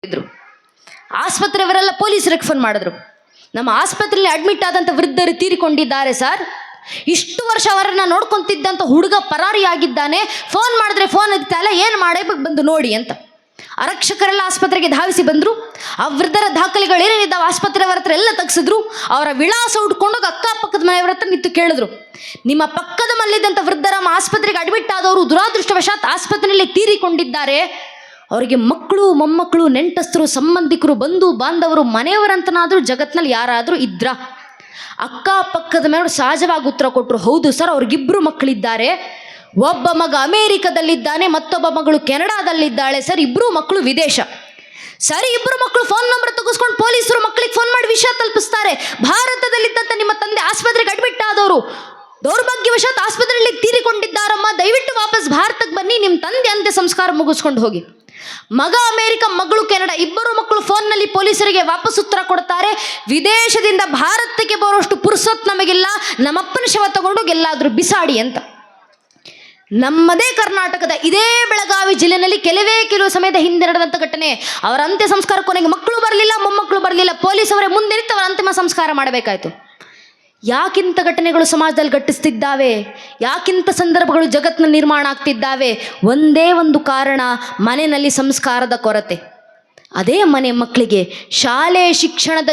ಇದ್ರು. ಆಸ್ಪತ್ರೆಯವರೆಲ್ಲ ಪೊಲೀಸರಿಗೆ ಫೋನ್ ಮಾಡಿದ್ರು, ನಮ್ಮ ಆಸ್ಪತ್ರೆಯಲ್ಲಿ ಅಡ್ಮಿಟ್ ಆದಂಥ ವೃದ್ಧರು ತೀರಿಕೊಂಡಿದ್ದಾರೆ ಸರ್, ಇಷ್ಟು ವರ್ಷ ಅವರನ್ನ ನೋಡ್ಕೊಂತಿದ್ದಂಥ ಹುಡುಗ ಪರಾರಿಯಾಗಿದ್ದಾನೆ, ಫೋನ್ ಮಾಡಿದ್ರೆ ಫೋನ್ ಎತ್ತಲ್ಲ, ಏನು ಮಾಡಬೇಕು ಬಂದು ನೋಡಿ ಅಂತ. ಆರಕ್ಷಕರೆಲ್ಲ ಆಸ್ಪತ್ರೆಗೆ ಧಾವಿಸಿ ಬಂದರು. ಆ ವೃದ್ಧರ ದಾಖಲೆಗಳು ಏನೇನಿದ್ದಾವೆ ಆಸ್ಪತ್ರೆಯವರ ಹತ್ರ ಎಲ್ಲ ತೆಗೆಸಿದ್ರು. ಅವರ ವಿಳಾಸ ಹುಡ್ಕೊಂಡೋಗಿ ಅಕ್ಕಪಕ್ಕದ ಮನೆಯವರ ಹತ್ರ ನಿಂತು ಕೇಳಿದ್ರು, ನಿಮ್ಮ ಪಕ್ಕದ ಮನೆಯಲ್ಲಿದ್ದಂಥ ವೃದ್ಧರ ಆಸ್ಪತ್ರೆಗೆ ಅಡ್ಮಿಟ್ ಆದವರು ದುರಾದೃಷ್ಟವಶಾತ್ ಆಸ್ಪತ್ರೆಯಲ್ಲಿ ತೀರಿಕೊಂಡಿದ್ದಾರೆ, ಅವರಿಗೆ ಮಕ್ಕಳು ಮೊಮ್ಮಕ್ಕಳು ನೆಂಟಸ್ತರು ಸಂಬಂಧಿಕರು ಬಂಧು ಬಾಂಧವರು ಮನೆಯವರಂತನಾದರೂ ಜಗತ್ನಲ್ಲಿ ಯಾರಾದರೂ ಇದ್ರ? ಅಕ್ಕಪಕ್ಕದ ಮನೆಯವರು ಸಹಜವಾಗಿ ಉತ್ತರ ಕೊಟ್ಟರು, ಹೌದು ಸರ್, ಅವ್ರಿಗಿಬ್ಬರು ಮಕ್ಕಳಿದ್ದಾರೆ, ಒಬ್ಬ ಮಗ ಅಮೇರಿಕದಲ್ಲಿದ್ದಾನೆ, ಮತ್ತೊಬ್ಬ ಮಗಳು ಕೆನಡಾದಲ್ಲಿದ್ದಾಳೆ ಸರ್, ಇಬ್ಬರು ಮಕ್ಕಳು ವಿದೇಶ. ಸರಿ, ಇಬ್ಬರು ಮಕ್ಕಳು ಫೋನ್ ನಂಬರ್ ತೆಗೆಸ್ಕೊಂಡು ಪೊಲೀಸರು ಮಕ್ಕಳಿಗೆ ಫೋನ್ ಮಾಡಿ ವಿಷಯ ತಲುಪಿಸ್ತಾರೆ, ಭಾರತದಲ್ಲಿದ್ದಂಥ ನಿಮ್ಮ ತಂದೆ ಆಸ್ಪತ್ರೆಗೆ ಅಡ್ಮಿಟ್ ಆದವರು ದೌರ್ಭಾಗ್ಯವಶಾತ್ ಆಸ್ಪತ್ರೆಯಲ್ಲಿ ತೀರಿಕೊಂಡಿದ್ದಾರಮ್ಮ, ದಯವಿಟ್ಟು ವಾಪಸ್ ಭಾರತಕ್ಕೆ ಬನ್ನಿ, ನಿಮ್ಮ ತಂದೆ ಅಂತ್ಯ ಸಂಸ್ಕಾರ ಮುಗಿಸ್ಕೊಂಡು ಹೋಗಿ. ಮಗ ಅಮೇರಿಕ, ಮಗಳು ಕೆನಡಾ, ಇಬ್ಬರು ಮಕ್ಕಳು ಫೋನ್ನಲ್ಲಿ ಪೊಲೀಸರಿಗೆ ವಾಪಸ್ ಉತ್ತರ ಕೊಡ್ತಾರೆ, ವಿದೇಶದಿಂದ ಭಾರತಕ್ಕೆ ಬರುವಷ್ಟು ಪುರ್ಸೊತ್ ನಮಗಿಲ್ಲ, ನಮ್ಮಪ್ಪನ ಶವ ತಗೊಂಡು ಎಲ್ಲಾದರೂ ಬಿಸಾಡಿ ಅಂತ. ನಮ್ಮದೇ ಕರ್ನಾಟಕದ ಇದೇ ಬೆಳಗಾವಿ ಜಿಲ್ಲೆಯಲ್ಲಿ ಕೆಲವು ಸಮಯದ ಹಿಂದೆ ನಡೆದಂಥ ಘಟನೆ. ಅವರ ಅಂತ್ಯ ಸಂಸ್ಕಾರ ಕೊನೆಗೆ ಮಕ್ಕಳು ಬರಲಿಲ್ಲ, ಮೊಮ್ಮಕ್ಕಳು ಬರಲಿಲ್ಲ, ಪೊಲೀಸವರೇ ಮುಂದೆ ನಿಂತು ಅವರ ಅಂತಿಮ ಸಂಸ್ಕಾರ ಮಾಡಬೇಕಾಯಿತು. ಯಾಕಿಂತ ಘಟನೆಗಳು ಸಮಾಜದಲ್ಲಿ ಘಟಿಸ್ತಿದ್ದಾವೆ? ಯಾಕಿಂತ ಸಂದರ್ಭಗಳು ಜಗತ್ತಿನಲ್ಲಿ ನಿರ್ಮಾಣ ಆಗ್ತಿದ್ದಾವೆ? ಒಂದೇ ಒಂದು ಕಾರಣ, ಮನೆಯಲ್ಲಿ ಸಂಸ್ಕಾರದ ಕೊರತೆ. ಅದೇ ಮನೆ ಮಕ್ಕಳಿಗೆ ಶಾಲೆ ಶಿಕ್ಷಣದ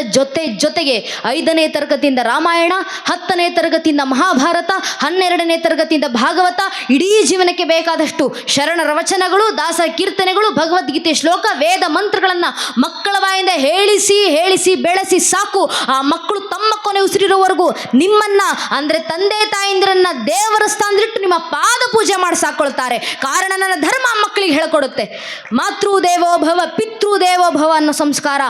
ಜೊತೆಗೆ 5ನೇ ತರಗತಿಯಿಂದ ರಾಮಾಯಣ, 10ನೇ ತರಗತಿಯಿಂದ ಮಹಾಭಾರತ, 12ನೇ ತರಗತಿಯಿಂದ ಭಾಗವತ, ಇಡೀ ಜೀವನಕ್ಕೆ ಬೇಕಾದಷ್ಟು ಶರಣರ ವಚನಗಳು, ದಾಸ ಕೀರ್ತನೆಗಳು, ಭಗವದ್ಗೀತೆ ಶ್ಲೋಕ, ವೇದ ಮಂತ್ರಗಳನ್ನು ಮಕ್ಕಳ ಬಾಯಿಂದ ಹೇಳಿಸಿ ಬೆಳೆಸಿ ಸಾಕು. ಆ ಮಕ್ಕಳು ತಮ್ಮ ಕೊನೆ ಉಸಿರಿರುವವರೆಗೂ ನಿಮ್ಮನ್ನ ಅಂದರೆ ತಂದೆ ತಾಯಿಂದಿರನ್ನ ದೇವರ ಸ್ಥಾನದಲ್ಲಿಟ್ಟು ನಿಮ್ಮ ಪಾದ ಪೂಜೆ ಮಾಡಿ ಸಾಕೊಳ್ತಾರೆ. ಕಾರಣ ನನ್ನ ಧರ್ಮ ಮಕ್ಕಳಿಗೆ ಹೇಳ್ಕೊಡುತ್ತೆ. ಮಾತೃದೇವೋಭವ ಪಿತೃದೇವೋಭವ ಅನ್ನೋ ಸಂಸ್ಕಾರ,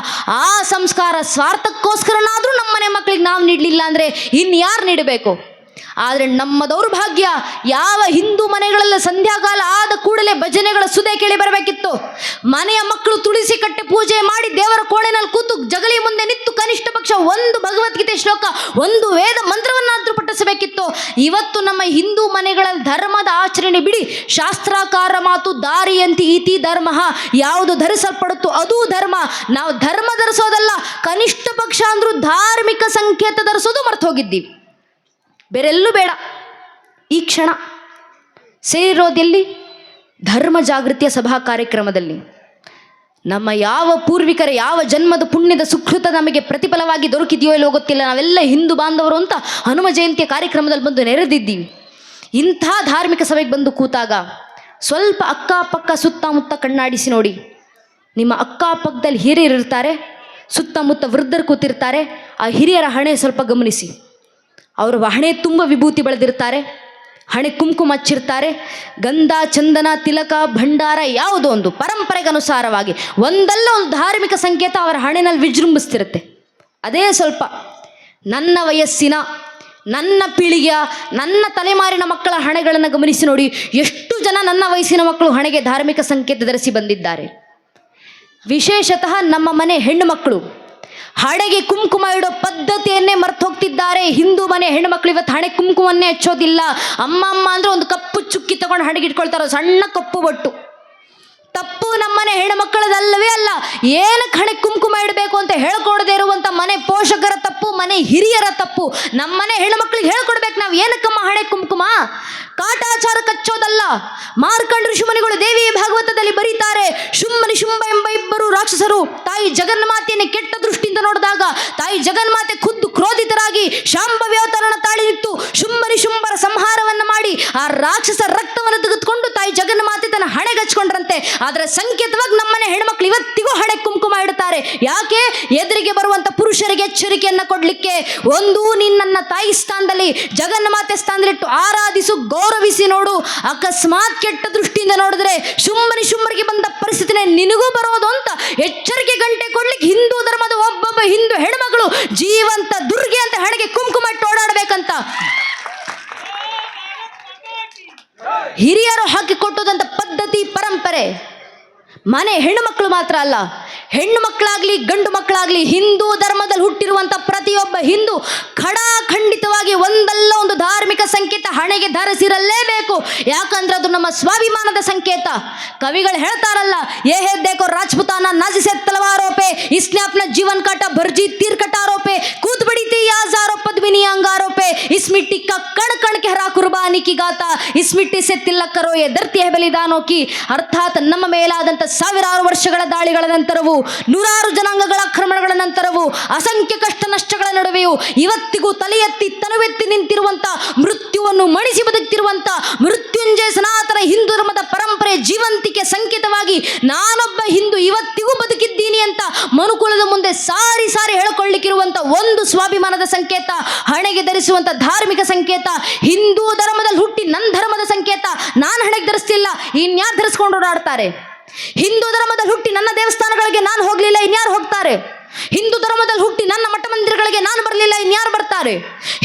ಆ ಸಂಸ್ಕಾರ ಸ್ವಾರ್ಥಕ್ಕೋಸ್ಕರನಾದರೂ ನಮ್ಮನೆ ಮಕ್ಕಳಿಗೆ ನಾವು ನೀಡಲಿಲ್ಲ ಅಂದರೆ ಇನ್ಯಾರು ನೀಡಬೇಕು? ಆದರೆ ನಮ್ಮ ದೌರ್ಭಾಗ್ಯ, ಯಾವ ಹಿಂದೂ ಮನೆಗಳೆಲ್ಲ ಸಂಧ್ಯಾಕಾಲ ಆದ ಕೂಡಲೇ ಭಜನೆಗಳ ಸುದೆ ಕೇಳಿ ಬರಬೇಕಿತ್ತು. ಮನೆಯ ಮಕ್ಕಳು ತುಳಸಿ ಕಟ್ಟೆ ಪೂಜೆ ಮಾಡಿ ದೇವರ ಕೋಣೆನಲ್ಲಿ ಕೂತು ಜಗಲಿ ಮುಂದೆ ನಿಂತು ಕನಿಷ್ಠ ಪಕ್ಷ ಒಂದು ಭಗವದ್ಗೀತೆ ಶ್ಲೋಕ, ಒಂದು ವೇದ ಮಂತ್ರವನ್ನಾದರೂ ಪಠಿಸಬೇಕಿತ್ತು. ಇವತ್ತು ನಮ್ಮ ಹಿಂದೂ ಮನೆಗಳ ಧರ್ಮದ ಆಚರಣೆ ಬಿಡಿ, ಶಾಸ್ತ್ರಾಕಾರ ಮಾತು ದಾರಿಯಂತಿ ಇತಿ ಧರ್ಮ, ಯಾವುದು ಧರಿಸಲ್ಪಡುತ್ತೋ ಅದು ಧರ್ಮ. ನಾವು ಧರ್ಮ ಧರಿಸೋದಲ್ಲ, ಕನಿಷ್ಠ ಪಕ್ಷ ಅಂದರೂ ಧಾರ್ಮಿಕ ಸಂಕೇತ ಧರಿಸೋದು ಮರ್ತು ಹೋಗಿದ್ದೀವಿ. ಬೇರೆಲ್ಲೂ ಬೇಡ. ಈ ಕ್ಷಣ ಸೇರಿರೋದೆಲ್ಲಿ? ಧರ್ಮ ಜಾಗೃತಿಯ ಸಭಾ ಕಾರ್ಯಕ್ರಮದಲ್ಲಿ. ನಮ್ಮ ಯಾವ ಪೂರ್ವಿಕರ ಯಾವ ಜನ್ಮದ ಪುಣ್ಯದ ಸುಕೃತ ನಮಗೆ ಪ್ರತಿಫಲವಾಗಿ ದೊರಕಿದೆಯೋ ಇಲ್ಲೋ ಗೊತ್ತಿಲ್ಲ, ನಾವೆಲ್ಲ ಹಿಂದೂ ಬಾಂಧವರು ಅಂತ ಹನುಮ ಜಯಂತಿಯ ಕಾರ್ಯಕ್ರಮದಲ್ಲಿ ಬಂದು ನೆರೆದಿದ್ದೀವಿ. ಇಂಥ ಧಾರ್ಮಿಕ ಸಭೆಗೆ ಬಂದು ಕೂತಾಗ ಸ್ವಲ್ಪ ಅಕ್ಕಪಕ್ಕ ಸುತ್ತಮುತ್ತ ಕಣ್ಣಾಡಿಸಿ ನೋಡಿ. ನಿಮ್ಮ ಅಕ್ಕಪಕ್ಕದಲ್ಲಿ ಹಿರಿಯರಿರ್ತಾರೆ, ಸುತ್ತಮುತ್ತ ವೃದ್ಧರು ಕೂತಿರ್ತಾರೆ. ಆ ಹಿರಿಯರ ಹಣೆ ಸ್ವಲ್ಪ ಗಮನಿಸಿ. ಅವರು ಹಣೆ ತುಂಬ ವಿಭೂತಿ ಬೆಳೆದಿರ್ತಾರೆ, ಹಣೆ ಕುಂಕುಮ ಹಚ್ಚಿರ್ತಾರೆ, ಗಂಧ ಚಂದನ ತಿಲಕ ಭಂಡಾರ ಯಾವುದೋ ಒಂದು ಪರಂಪರೆಗೆ ಅನುಸಾರವಾಗಿ ಒಂದಲ್ಲ ಒಂದು ಧಾರ್ಮಿಕ ಸಂಕೇತ ಅವರ ಹಣೆನಲ್ಲಿ ವಿಜೃಂಭಿಸ್ತಿರುತ್ತೆ. ಅದೇ ಸ್ವಲ್ಪ ನನ್ನ ವಯಸ್ಸಿನ, ನನ್ನ ಪೀಳಿಗೆಯ, ನನ್ನ ತಲೆಮಾರಿನ ಮಕ್ಕಳ ಹಣೆಗಳನ್ನು ಗಮನಿಸಿ ನೋಡಿ. ಎಷ್ಟು ಜನ ನನ್ನ ವಯಸ್ಸಿನ ಮಕ್ಕಳು ಹಣೆಗೆ ಧಾರ್ಮಿಕ ಸಂಕೇತ ಧರಿಸಿ ಬಂದಿದ್ದಾರೆ. ವಿಶೇಷತಃ ನಮ್ಮ ಮನೆ ಹೆಣ್ಣು ಮಕ್ಕಳು ಹಣೆಗೆ ಕುಂಕುಮ ಇಡೋ ಪದ್ಧತಿಯನ್ನೇ ಮರ್ತು ಹೋಗ್ತಿದ್ದಾರೆ. ಹಿಂದೂ ಮನೆ ಹೆಣ್ಣುಮಕ್ಳು ಇವತ್ತು ಹಣೆ ಕುಂಕುಮನ್ನೇ ಹಚ್ಚೋದಿಲ್ಲ. ಅಮ್ಮ ಅಂದರೆ ಒಂದು ಕಪ್ಪು ಚುಕ್ಕಿ ತಗೊಂಡು ಹಣೆಗೆ ಇಟ್ಕೊಳ್ತಾರೋ, ಸಣ್ಣ ಕಪ್ಪು ಬೊಟ್ಟು. ತಪ್ಪು ನಮ್ಮನೆ ಹೆಣ್ಣುಮಕ್ಕಳದಲ್ಲವೇ ಅಲ್ಲ. ಏನಕ್ಕೆ ಹಣೆ ಕುಂಕುಮ ಇಡಬೇಕು ಅಂತ ಹೇಳ್ಕೊಡದೇ ಇರುವಂಥ ಮನೆ ಪೋಷಕರ ತಪ್ಪು, ಮನೆ ಹಿರಿಯರ ತಪ್ಪು. ನಮ್ಮನೆ ಹೆಣ್ಣುಮಕ್ಳಿಗೆ ಹೇಳ್ಕೊಡ್ಬೇಕು, ನಾವು ಏನಕ್ಕಮ್ಮ ಹಣೆ ಕುಂಕುಮ? ಕಾಟಾಚಾರ ಕಚ್ಚೋದಲ್ಲ. ಮಾರ್ಕಂಡ ಋಷಿಮುನಿಗಳು ದೇವಿ ಭಾಗವತದಲ್ಲಿ ಬರೀತಾರೆ, ಶುಂಭನಿ ಶುಂಭ ಎಂಬ ಇಬ್ಬರು ರಾಕ್ಷಸರು ತಾಯಿ ಜಗನ್ಮಾತೆಯನ್ನು ಕೆಟ್ಟ ದೃಷ್ಟಿಯಿಂದ ನೋಡಿದಾಗ ತಾಯಿ ಜಗನ್ಮಾತೆ ಖುದ್ದು ಕ್ರೋಧಿತರಾಗಿ ಶಾಂಭವಿ ಅವತಾರನ ತಾಳಿ ನಿಂತು ಶುಂಭನಿ ಶುಂಭರ ಸಂಹಾರವನ್ನು ಮಾಡಿ ಆ ರಾಕ್ಷಸ ರಕ್ತವನ್ನು ತೆಗೆದುಕೊಂಡು ತಾಯಿ ಜಗನ್ಮಾತೆ ತನ್ನ ಹಣೆಗಚ್ಕೊಂಡ್ರಂತೆ. ಅದರ ಸಂಕೇತವಾಗಿ ನಮ್ಮನೆ ಹೆಣ್ಮಕ್ಳು ಇವತ್ತಿಗೂ ಹಣೆ ಕುಂಕುಮ ಇಡುತ್ತಾರೆ. ಯಾಕೆ? ಎದುರಿಗೆ ಬರುವಂಥ ಪುರುಷರಿಗೆ ಎಚ್ಚರಿಕೆಯನ್ನು ಕೊಡಲಿಕ್ಕೆ. ಒಂದು, ನಿನ್ನ ತಾಯಿ ಸ್ಥಾನದಲ್ಲಿ ಜಗನ್ಮಾತೆ ಸ್ಥಾನದಲ್ಲಿಟ್ಟು ಆರಾಧಿಸು, ಗೌರವಿಸಿ ನೋಡು. ಅಕಸ್ಮಾತ್ ಕೆಟ್ಟ ದೃಷ್ಟಿಯಿಂದ ನೋಡಿದ್ರೆ ಶುಂಭನಿ ಶುಂಭರಿಗೆ ಬಂದ ಪರಿಸ್ಥಿತಿನೇ ನಿನಗೂ ಬರೋದು ಅಂತ ಎಚ್ಚರಿಕೆ ಗಂಟೆ ಕೊಡ್ಲಿಕ್ಕೆ ಹಿಂದೂ ಧರ್ಮದ ಒಬ್ಬೊಬ್ಬ ಹಿಂದೂ ಹೆಣ್ಮಗಳು ಜೀವಂತ ದುರ್ಗೆ ಅಂತ ಹಣೆಗೆ ಕುಂಕುಮ ಇಟ್ಟು ಓಡಾಡಬೇಕಂತ ಹಿರಿಯರು ಹಾಕಿಕೊಟ್ಟದಂತ ಪದ್ಧತಿ, ಪರಂಪರೆ. ಮನೆ ಹೆಣ್ಣು ಮಕ್ಕಳು ಮಾತ್ರ ಅಲ್ಲ, ಹೆಣ್ಣು ಮಕ್ಕಳಾಗ್ಲಿ ಗಂಡು ಮಕ್ಕಳಾಗ್ಲಿ ಹಿಂದೂ ಧರ್ಮದಲ್ಲಿ ಹುಟ್ಟಿರುವಂಥ ಪ್ರತಿಯೊಬ್ಬ ಹಿಂದೂ ಖಂಡಿತವಾಗಿ ಒಂದಲ್ಲ ಒಂದು ಧಾರ್ಮಿಕ ಸಂಕೇತ ಹಣೆಗೆ ಧರಿಸಿರಲೇಬೇಕು. ಯಾಕಂದ್ರೆ ಅದು ನಮ್ಮ ಸ್ವಾಭಿಮಾನದ ಸಂಕೇತ. ಕವಿಗಳು ಹೇಳ್ತಾರಲ್ಲ, ಏ ಹೇ ದೇಖೋ ರಾಜಪುತಾನ ನಾಜಿಸೆ ತಲವಾರೋ ಪೇ, इसने अपना जीवन काटा भरजी तीर कटारों पे, कूद बड़ी थी हजारों पद्मिनी अंगारों पे, इस मिट्टी का कण कण कहरा कुर्बानी की गाता, इस मिट्टी से तिलक करो ये धरती है बलिदानों की. ಅರ್ಥಾತ್ ನಮ್ಮ ಮೇಲಾದಂಥ ಸಾವಿರಾರು ವರ್ಷಗಳ ದಾಳಿಗಳ ನಂತರವೂ, ನೂರಾರು ಜನಾಂಗಗಳ ಆಕ್ರಮಣಗಳ ನಂತರವೂ, ಅಸಂಖ್ಯ ಕಷ್ಟ ನಷ್ಟಗಳ ನಡುವೆಯೂ ಇವತ್ತಿಗೂ ತಲೆ ಎತ್ತಿ ತನುವೆತ್ತಿ ನಿಂತಿರುವಂಥ, ಮೃತ್ಯುವನ್ನು ಮಣಿಸಿ ಬದುಕ್ತಿರುವಂಥ ಮೃತ್ಯುಂಜಯ ಸನಾತನ ಹಿಂದೂ ಧರ್ಮದ ಪರಂಪರೆ ಜೀವಂತಿಕೆ ಸಂಕೇತವಾಗಿ ನಾನೊಬ್ಬ ಹಿಂದೂ ಇವತ್ತಿಗೂ ಬದುಕಿದ್ದೀನಿ ಅಂತ ಮನುಕುಲದ ಮುಂದೆ ಸಾರಿ ಸಾರಿ ಹೇಳಿಕೊಳ್ಳಿಕ್ಕಿರುವಂಥ ಒಂದು ಸ್ವಾಭಿಮಾನದ ಸಂಕೇತ, ಹಣೆಗೆ ಧರಿಸುವಂಥ ಧಾರ್ಮಿಕ ಸಂಕೇತ. ಹಿಂದೂ ಧರ್ಮದಲ್ಲಿ ಹುಟ್ಟಿ ನನ್ನ ಧರ್ಮದ ಸಂಕೇತ ನಾನು ಹಣೆಗೆ ಧರಿಸ್ತಿಲ್ಲ, ಇನ್ಯಾರು ಧರಿಸ್ಕೊಂಡು ಓಡಾಡ್ತಾರೆ? ಹಿಂದೂ ಧರ್ಮದಲ್ಲಿ ಹುಟ್ಟಿ ನನ್ನ ದೇವಸ್ಥಾನಗಳಿಗೆ ನಾನು ಹೋಗಲಿಲ್ಲ, ಇನ್ಯಾರು ಹೋಗ್ತಾರೆ? ಹಿಂದೂ ಧರ್ಮದಲ್ಲಿ ಹುಟ್ಟಿ ನನ್ನ ಮಠ ಮಂದಿರಗಳಿಗೆ ನಾನು ಬರಲಿಲ್ಲ, ಇನ್ಯಾರು ಬರ್ತಾರೆ?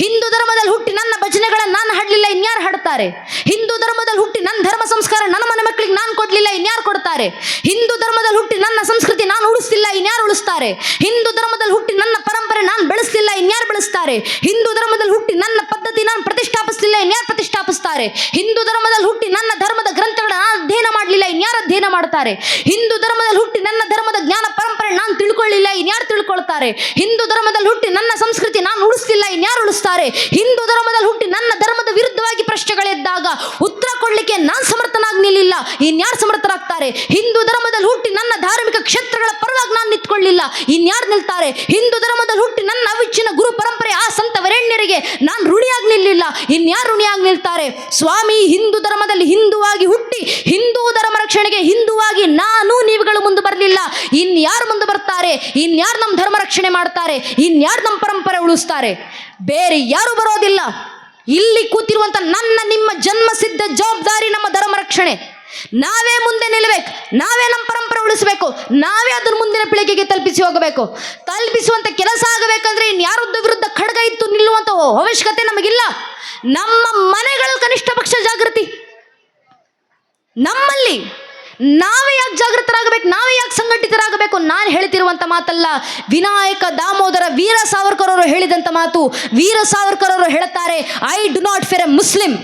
ಹಿಂದೂ ಧರ್ಮದಲ್ಲಿ ಹುಟ್ಟಿ ನನ್ನ ಭಜನೆಗಳನ್ನು ನಾನು ಹಾಡಲಿಲ್ಲ, ಇನ್ಯಾರು ಹಾಡ್ತಾರೆ? ಹಿಂದೂ ಧರ್ಮದಲ್ಲಿ ಹುಟ್ಟಿ ನನ್ನ ಧರ್ಮ ಸಂಸ್ಕಾರ ನನ್ನ ಮನೆ ಮಕ್ಕಳಿಗೆ ನಾನು ಕೊಡಲಿಲ್ಲ, ಇನ್ಯಾರು ಕೊಡ್ತಾರೆ? ಹಿಂದೂ ಧರ್ಮದಲ್ಲಿ ಹುಟ್ಟಿ ನನ್ನ ಸಂಸ್ಕೃತಿ ನಾನು ಉಳಿಸ್ತಿಲ್ಲ, ಇನ್ಯಾರು ಉಳಿಸ್ತಾರೆ? ಹಿಂದೂ ಧರ್ಮದಲ್ಲಿ ಹುಟ್ಟಿ ನನ್ನ ಪರಂಪರೆ ನಾನು ಬೆಳೆಸ್ತಿಲ್ಲ, ಇನ್ಯಾರು ಬೆಳೆಸ್ತಾರೆ? ಹಿಂದೂ ಧರ್ಮದಲ್ಲಿ ಹುಟ್ಟಿ ನನ್ನ ಪದ್ಧತಿ ನಾನು ಪ್ರತಿಷ್ಠಾಪಿಸ್ತಿಲ್ಲ, ಇನ್ಯಾರು ಪ್ರತಿಷ್ಠಾಪಿಸ್ತಾರೆ? ಹಿಂದೂ ಧರ್ಮದಲ್ಲಿ ಹುಟ್ಟಿ ನನ್ನ ಧರ್ಮದ ಗ್ರಂಥಗಳನ್ನ ನಾನು ಅಧ್ಯಯನ ಮಾಡಲಿಲ್ಲ, ಇನ್ಯಾರು ಅಧ್ಯಯನ ಮಾಡ್ತಾರೆ? ಹಿಂದೂ ಧರ್ಮದಲ್ಲಿ ಹುಟ್ಟಿ ನನ್ನ ಧರ್ಮದ ಜ್ಞಾನ ಪರಂಪರೆ ನಾನು ತಿಳ್ಕೊಳ್ಳಿಲ್ಲ, ಇನ್ಯಾರು ತಿಳ್ಕೊಳ್ತಾರೆ? ಹಿಂದೂ ಧರ್ಮದಲ್ಲಿ ಹುಟ್ಟಿ ನನ್ನ ಸಂಸ್ಕೃತಿ ನಾನು ಉಳಿಸ್ತಿಲ್ಲ, ಇನ್ಯಾರು ಉಳಿಸ್ತಾರೆ? ಹಿಂದೂ ಧರ್ಮದಲ್ಲಿ ಹುಟ್ಟಿ ನನ್ನ ಧರ್ಮದ ವಿರುದ್ಧವಾಗಿ ಪ್ರಶ್ನೆಗಳಿದ್ದಾಗ ಉತ್ತರ ಕೊಡ್ಲಿಕ್ಕೆ ನಾನು ಸಮರ್ಥನಾಗಿ ನಿಲ್ಲಿಲ್ಲ, ಇನ್ಯಾರು ಸಮರ್ಥರಾಗ್ತಾರೆ? ಹಿಂದೂ ಧರ್ಮದಲ್ಲಿ ಹುಟ್ಟಿ ನನ್ನ ಧಾರ್ಮಿಕ ಕ್ಷೇತ್ರಗಳ ಪರವಾಗಿ ನಾನು ನಿಂತ್ಕೊಳ್ಳಿಲ್ಲ, ಇನ್ಯಾರು ನಿಲ್ತಾರೆ? ಹಿಂದೂ ಧರ್ಮದಲ್ಲಿ ಹುಟ್ಟಿ ನನ್ನ ಅವಿಚ್ಛಿನ್ನ ಗುರು ಪರಂಪರೆ ಆ ಸಂತ ವರೆಣ್ಯರಿಗೆ ನಾನು ಋಣಿಯಾಗಿ ನಿಲ್ಲಿಲ್ಲ, ಇನ್ಯಾರು ಋಣಿಯಾಗಿ ನಿಲ್ತಾರೆ? ಸ್ವಾಮಿ, ಹಿಂದೂ ಧರ್ಮದಲ್ಲಿ ಹಿಂದುವಾಗಿ ಹುಟ್ಟಿ ಹಿಂದೂ ಧರ್ಮ ರಕ್ಷಣೆಗೆ ಹಿಂದುವಾಗಿ ನಾನು ನೀವುಗಳು ಮುಂದೆ ಬರಲಿಲ್ಲ, ಇನ್ಯಾರು ಮುಂದೆ ಬರ್ತಾರೆ? ಇನ್ಯಾರು ನಮ್ಮ ಧರ್ಮ ರಕ್ಷಣೆ ಮಾಡ್ತಾರೆ? ಇನ್ಯಾರು ನಮ್ಮ ಪರಂಪರೆ ಉಳಿಸ್ತಾರೆ? ಬೇರೆ ಯಾರು ಬರೋದಿಲ್ಲ. ಇಲ್ಲಿ ಕೂತಿರುವಂತ ನನ್ನ ನಿಮ್ಮ ಜನ್ಮಸಿದ್ಧ ಜವಾಬ್ದಾರಿ ನಮ್ಮ ಧರ್ಮ ರಕ್ಷಣೆ. ನಾವೇ ಮುಂದೆ ನಿಲ್ಲಬೇಕು, ನಾವೇ ನಮ್ಮ ಪರಂಪರೆ ಉಳಿಸಬೇಕು, ನಾವೇ ಅದನ್ನು ಮುಂದಿನ ಪೀಳಿಗೆಗೆ ತಲುಪಿಸುವಂತ ಕೆಲಸ ಆಗಬೇಕಂದ್ರೆ ಇನ್ಯಾರದ್ದು ವಿರುದ್ಧ ಖಡ್ಗ ಇತ್ತು ನಿಲ್ಲುವಂತ ಅವಶ್ಯಕತೆ ನಮಗಿಲ್ಲ. ನಮ್ಮ ಮನೆಗಳಲ್ಲಿ ಕನಿಷ್ಠ ಪಕ್ಷ ಜಾಗೃತಿ ನಮ್ಮಲ್ಲಿ. ನಾವೇ ಯಾಕೆ ಜಾಗೃತರಾಗಬೇಕು, ನಾವೇ ಯಾಕೆ ಸಂಘಟಿತರಾಗಬೇಕು? ನಾನು ಹೇಳ್ತಿರುವಂಥ ಮಾತಲ್ಲ, ವಿನಾಯಕ ದಾಮೋದರ ವೀರ ಸಾವರ್ಕರ್ ಅವರು ಹೇಳಿದಂಥ ಮಾತು. ವೀರ ಸಾವರ್ಕರ್ ಅವರು ಹೇಳ್ತಾರೆ, I do not fear A Muslim,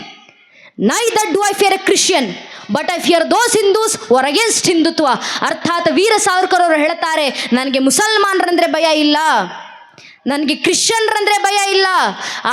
neither do I fear A Christian, but I fear those Hindus var against Hindutva. ಅರ್ಥಾತ್ ವೀರ ಸಾವರ್ಕರ್ ಅವರು ಹೇಳ್ತಾರೆ, ನನಗೆ ಮುಸಲ್ಮಾನರಂದ್ರೆ ಭಯ ಇಲ್ಲ, ನನಗೆ ಕ್ರಿಶ್ಚಿಯನ್ರಂದ್ರೆ ಭಯ ಇಲ್ಲ,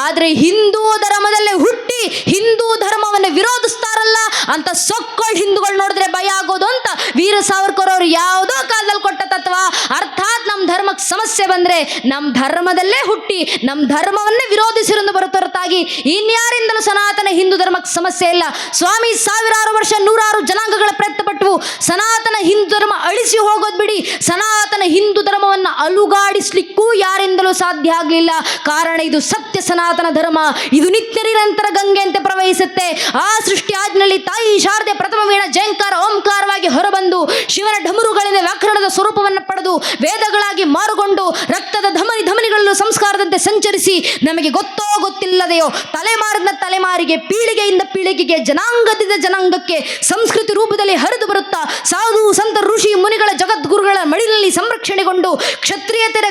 ಆದರೆ ಹಿಂದೂ ಧರ್ಮದಲ್ಲೇ ಹುಟ್ಟಿ ಹಿಂದೂ ಧರ್ಮವನ್ನು ವಿರೋಧಿಸ್ತಾರಲ್ಲ ಅಂತ ಸೊಕ್ಕೊಳ್ಳಿ ಹಿಂದೂಗಳು ನೋಡಿದ್ರೆ ಭಯ ಆಗೋದು ಅಂತ ವೀರ ಸಾವರ್ಕರ್ ಅವರು ಯಾವುದೋ ಕಾಲದಲ್ಲಿ ಕೊಟ್ಟ ತತ್ವ. ಅರ್ಥಾತ್ ನಮ್ಮ ಧರ್ಮಕ್ಕೆ ಸಮಸ್ಯೆ ಬಂದರೆ ನಮ್ಮ ಧರ್ಮದಲ್ಲೇ ಹುಟ್ಟಿ ನಮ್ಮ ಧರ್ಮವನ್ನೇ ವಿರೋಧಿಸಿರೋದು ಹೊರತಾಗಿ ಇನ್ಯಾರಿಂದಲೂ ಸನಾತನ ಹಿಂದೂ ಧರ್ಮಕ್ಕೆ ಸಮಸ್ಯೆ ಇಲ್ಲ. ಸ್ವಾಮಿ ಸಾವಿರಾರು ವರ್ಷ ನೂರಾರು ಜನಾಂಗಗಳ ಪ್ರಯತ್ನ ಪಟ್ಟವು, ಸನಾತನ ಹಿಂದೂ ಧರ್ಮ ಅಳಿಸಿ ಹೋಗೋದು ಬಿಡಿ, ಸನಾತನ ಹಿಂದೂ ಧರ್ಮವನ್ನು ಅಲುಗಾಡಿಸ್ಲಿಕ್ಕೂ ಯಾರಿಂದಲೂ ಸಾಧ್ಯ ಆಗಲಿಲ್ಲ. ಕಾರಣ ಇದು ಸತ್ಯ ಸನಾತನ ಧರ್ಮ, ಇದು ನಿತ್ಯ ನಿರಂತರ ಗಂಗೆಯಂತೆ ಪ್ರವಹಿಸುತ್ತೆ. ಆ ಸೃಷ್ಟಿ ಆಜ್ಞೆಯಲ್ಲಿ ತಾಯಿ ಶಾರದೆ ಪ್ರಥಮ ವೀಣ ಜಯಂಕಾರ ಓಂಕಾರವಾಗಿ ಹೊರಬಂದು ಶಿವನ ಢಮರುಗಳಿಂದ ವ್ಯಾಕರಣದ ಸ್ವರೂಪವನ್ನು ಪಡೆದು ವೇದಗಳಾಗಿ ಮಾರುಗೊಂಡು ರಕ್ತದ ಧಮನಿಗಳಲ್ಲೂ ಸಂಸ್ಕಾರದಂತೆ ಸಂಚರಿಸಿ ನಮಗೆ ಗೊತ್ತೋ ಗೊತ್ತಿಲ್ಲದೆಯೋ ತಲೆಮಾರಿನ ತಲೆಮಾರಿಗೆ ಪೀಳಿಗೆಯಿಂದ ಪೀಳಿಗೆಗೆ ಜನಾಂಗದಿಂದ ಜನಾಂಗಕ್ಕೆ ಸಂಸ್ಕೃತಿ ರೂಪದಲ್ಲಿ ಹರಿದು ಬರುತ್ತಾ ಸಾಧು ಸಂತ ಋಷಿ ಮುನಿಗಳ ಜಗದ್ಗುರುಗಳ ಮಡಿಲಲ್ಲಿ ಸಂರಕ್ಷಣೆಗೊಂಡು ಕ್ಷತ್ರಿಯತೆಯ